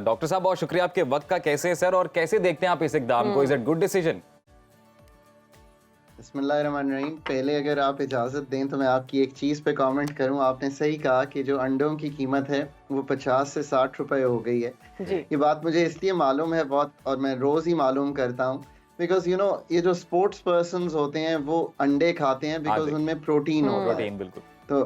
Doctor साहब बहुत शुक्रिया आपके वक्त का। कैसे है सर और कैसे देखते हैं आप इस इकदाम को? Is it good decision? बिस्मिल्लाहिर्रहमानिर्रहीम। पहले अगर आप इजाज़त दें तो मैं आपकी एक चीज़ पे कमेंट करूं। आपने सही कहा कि जो अंडों की कीमत है वो 50 से 60 रुपए हो गई है। जी। ये बात मुझे इसलिए मालूम है बहुत, और मैं रोज़ ही मालूम करता हूँ, बिकॉज ये जो स्पोर्ट्स पर्सन्स होते हैं वो अंडे खाते हैं बिकॉज उनमें प्रोटीन होता है। प्रोटीन बिल्कुल। तो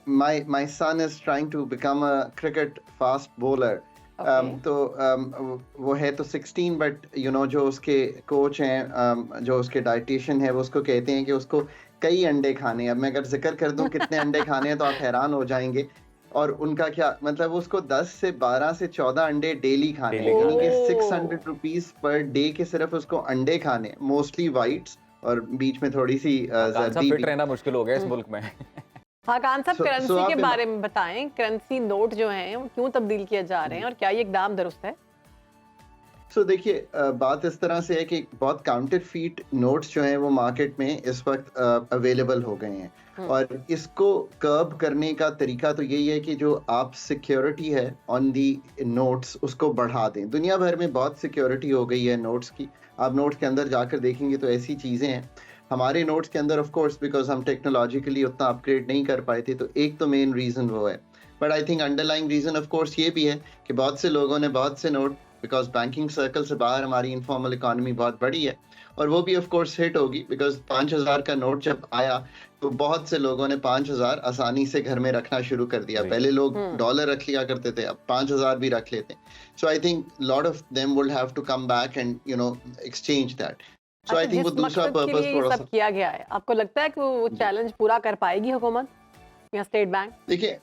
my son is trying to become a cricket fast bowler. वो है तो 16, बट जो उसके कोच हैं, जो उसके डाइटिशियन है, वो उसको कहते हैं कि उसको कई अंडे खाने हैं। अब मैं अगर जिक्र कर दूं कितने अंडे खाने हैं तो आप हैरान हो जाएंगे। और उनका क्या मतलब, उसको 10 से 12 से 14 अंडे डेली खाने हैं, यानी कि 600 रुपीज पर डे के सिर्फ उसको अंडे खाने, मोस्टली वाइट्स और बीच में थोड़ी सी जर्दी फिट भी। रहना मुश्किल हो गया इस मुल्क में। हाँ खान साहब, करेंसी आप के बारे में बताएं। करेंसी नोट जो हैं वो क्यों तब्दील किए जा रहे हैं और क्या ये इकदाम दुरुस्त है? देखिए, बात इस तरह से है कि बहुत काउंटरफीट नोट्स जो हैं वो मार्केट में इस वक्त अवेलेबल हो गए हैं, और इसको कर्ब करने का तरीका तो यही है कि जो आप सिक्योरिटी है ऑन दी नोट्स उसको बढ़ा दें। दुनिया भर में बहुत सिक्योरिटी हो गई है नोट्स की। आप नोट्स के अंदर जाकर देखेंगे तो ऐसी चीज़ें हैं। हमारे नोट्स के अंदर ऑफ कोर्स बिकॉज हम टेक्नोलॉजिकली उतना अपग्रेड नहीं कर पाए थे, तो एक तो मेन रीज़न वो है। But I think underlying reason of course ये भी है कि बहुत से लोगों ने बहुत से नोट, बिकॉज बैंकिंग सर्कल से बाहर हमारी इनफॉर्मल इकोनॉमी बहुत बड़ी है, और वो भी ऑफ कोर्स हिट होगी बिकॉज 5,000 का नोट जब आया तो बहुत से लोगों ने 5,000 आसानी से घर में रखना शुरू कर दिया। पहले लोग डॉलर रख लिया करते थे, अब 5,000 भी रख लेते हैं। So I think lot of them will have to come back and exchange that. So I think वो दूसरा पर्पस थोड़ा सा किया गया है। आपको लगता है कि वो चैलेंज पूरा कर पाएगी हुकूमत या स्टेट बैंक? देखिए,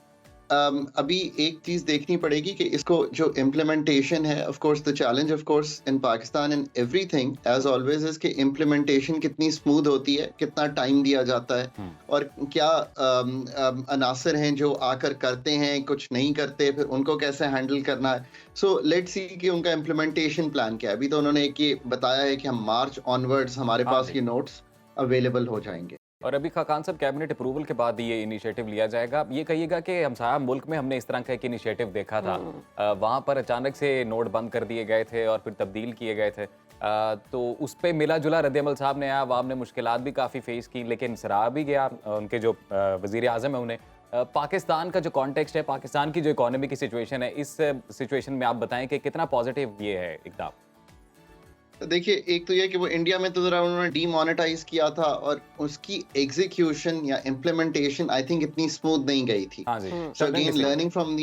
अभी एक चीज देखनी पड़ेगी कि इसको जो इम्प्लीमेंटेशन है, of course the challenge of course in Pakistan and everything as always is कि इम्प्लीमेंटेशन कितनी स्मूथ होती है, कितना टाइम दिया जाता है, और क्या अनासर हैं जो आकर करते हैं, कुछ नहीं करते, फिर उनको कैसे हैंडल करना है। सो लेट्स सी कि उनका इम्प्लीमेंटेशन प्लान क्या है। अभी तो उन्होंने एक ये बताया है कि हम मार्च ऑनवर्ड्स हमारे पास ये नोट्स अवेलेबल हो जाएंगे। और अभी खान साहब कैबिनेट अप्रूवल के बाद ये इनिशिएटिव लिया जाएगा। अब ये कहिएगा कि हमसाया मुल्क में हमने इस तरह का एक इनिशिएटिव देखा था, वहाँ पर अचानक से नोट बंद कर दिए गए थे और फिर तब्दील किए गए थे, तो उस पर मिला जुला रद्द-ए-अमल साहब ने आया, अवाम ने मुश्किलात भी काफ़ी फेस की, लेकिन सराहा भी गया उनके जो वज़ीर आज़म है उन्हें। पाकिस्तान का जो कॉन्टेक्स्ट है, पाकिस्तान की जो इकोनॉमी की सिचुएशन है, इस सिचुएशन में आप बताएं कि कितना पॉजिटिव ये है इकदाम? देखिए, एक तो यह कि वो इंडिया में तो जरा उन्होंने डीमोनेटाइज किया था, और उसकी एग्जीक्यूशन या इम्प्लीमेंटेशन आई थिंक इतनी स्मूथ नहीं गई थी। So again learning from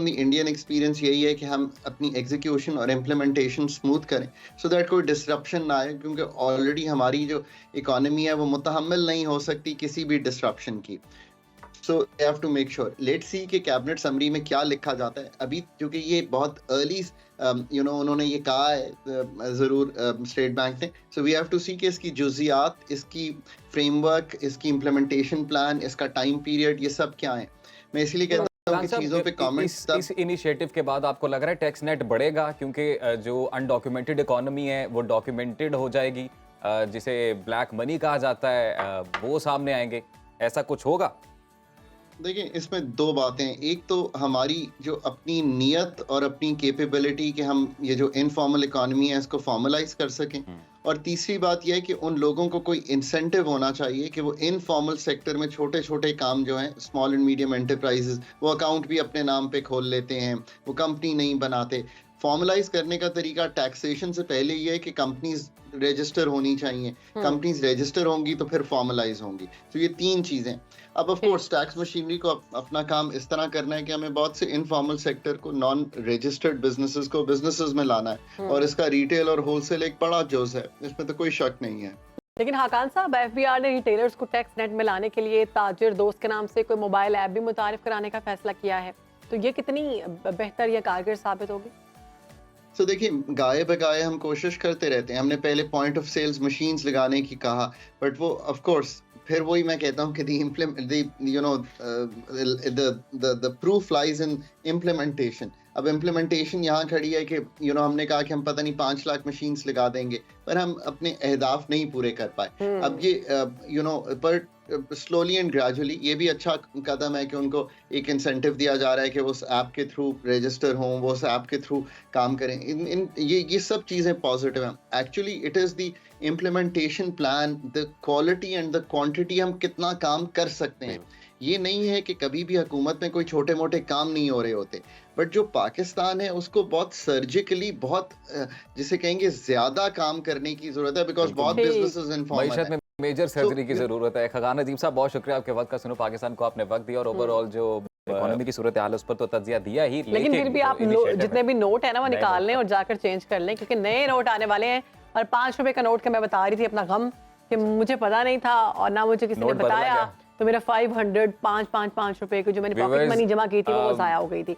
the Indian experience यही है कि हम अपनी एग्जीक्यूशन और इम्प्लीमेंटेशन स्मूथ करें, सो दैट कोई डिसरप्शन ना आए, क्योंकि ऑलरेडी हमारी जो इकोनॉमी है वो मुतहम्मिल नहीं हो सकती किसी भी डिसरप्शन की। So they have to make sure. Let's see कि कैबिनेट समरी में क्या लिखा जाता है अभी, क्योंकि ये बहुत अर्ली उन्होंने ये कहा है ज़रूर स्टेट बैंक ने। सो वी हैव टू सी कि इसकी जुज़ियात, इसकी फ्रेमवर्क, इसकी इम्प्लीमेंटेशन प्लान, इसका टाइम पीरियड, ये सब क्या है। मैं इसलिए कहता हूँ कि चीज़ों पे कमेंट्स इस इनिशिएटिव के बाद आपको लग रहा है टैक्स नेट बढ़ेगा, क्योंकि जो अनडॉक्यूमेंटेड इकोनॉमी है वो डॉक्यूमेंटेड हो जाएगी, जिसे ब्लैक मनी कहा जाता है, वो सामने आएंगे, ऐसा कुछ होगा? देखिए, इसमें दो बातें हैं। एक तो हमारी जो अपनी नीयत और अपनी कैपेबिलिटी कि हम ये जो इनफॉर्मल इकोनॉमी है इसको फॉर्मलाइज कर सकें, और तीसरी बात यह है कि उन लोगों को कोई इंसेंटिव होना चाहिए कि वो इनफॉर्मल सेक्टर में छोटे छोटे काम जो हैं, स्मॉल एंड मीडियम एंटरप्राइजेस, वो अकाउंट भी अपने नाम पे खोल लेते हैं, वो कंपनी नहीं बनाते। फॉर्मलाइज करने का तरीका टैक्सेशन से पहले ये है कि कंपनीज रजिस्टर होनी चाहिए, कंपनीज रजिस्टर होंगी तो फिर फॉर्मलाइज होंगी। तो ये तीन चीजें। अब ऑफ कोर्स टैक्स मशीनरी को अपना काम इस तरह करना है कि हमें बहुत से इनफॉर्मल सेक्टर को, नॉन रजिस्टर्ड बिजनेसेस को बिजनेसेस में लाना है, और इसका रिटेल और होलसेल एक बड़ा जोश है, इसमें तो कोई शक नहीं है। लेकिन हाकान साहब, एफबीआर ने रिटेलर्स को टैक्स नेट में लाने के लिए ताजिर दोस्त के नाम से कोई मोबाइल ऐप भी मुतारिफ कराने का फैसला किया है, तो ये कितनी बेहतर या कारगर साबित होगी? तो देखिए, गाये बगाये हम कोशिश करते रहते हैं। हमने पहले पॉइंट ऑफ सेल्स मशीन्स लगाने की कहा, बट वो ऑफ कोर्स फिर वही मैं कहता हूँ कि the proof lies in implementation. अब इम्प्लीमेंटेशन यहाँ खड़ी है कि हमने कहा कि हम पता नहीं 5 लाख मशीन्स लगा देंगे, पर हम अपने अहदाफ नहीं पूरे कर पाए। अब ये पर स्लोली एंड ग्रेजुअली ये भी अच्छा कदम है कि उनको एक इंसेंटिव दिया जा रहा है कि वो उस ऐप के थ्रू रजिस्टर हों, वो उस ऐप के थ्रू काम करें। ये सब चीज़ें पॉजिटिव हैं। Actually it is the implementation plan, the quality and the quantity, हम कितना काम कर सकते हैं। ये नहीं है कि कभी भी हुकूमत में कोई छोटे मोटे काम नहीं हो रहे होते, बट जो पाकिस्तान है उसको बहुत सर्जिकली, बहुत जिसे कहेंगे ज्यादा काम करने की जरूरत है, बिकॉज बहुत बिजनेसेस इनफॉर्मल मईशत में मेजर सर्जरी की जरूरत है। खगान नदीम साहब, बहुत शुक्रिया आपके वक्त का। सुनो, पाकिस्तान को आपने वक्त दिया और ओवरऑल जो इकोनॉमी की सूरत हाल उस पर तो तज्जिया दिया ही, लेकिन फिर भी आप जितने भी नोट है ना वो निकाल लें और जाकर चेंज कर लें, क्योंकि नए नोट आने वाले हैं। और 5 रुपए का नोट का मैं बता रही थी अपना गम कि मुझे पता नहीं था और ना मुझे किसी ने बताया, तो मेरा 500 5 रुपए की जो मैंने पॉकेट मनी जमा की थी वो जाया हो गई थी।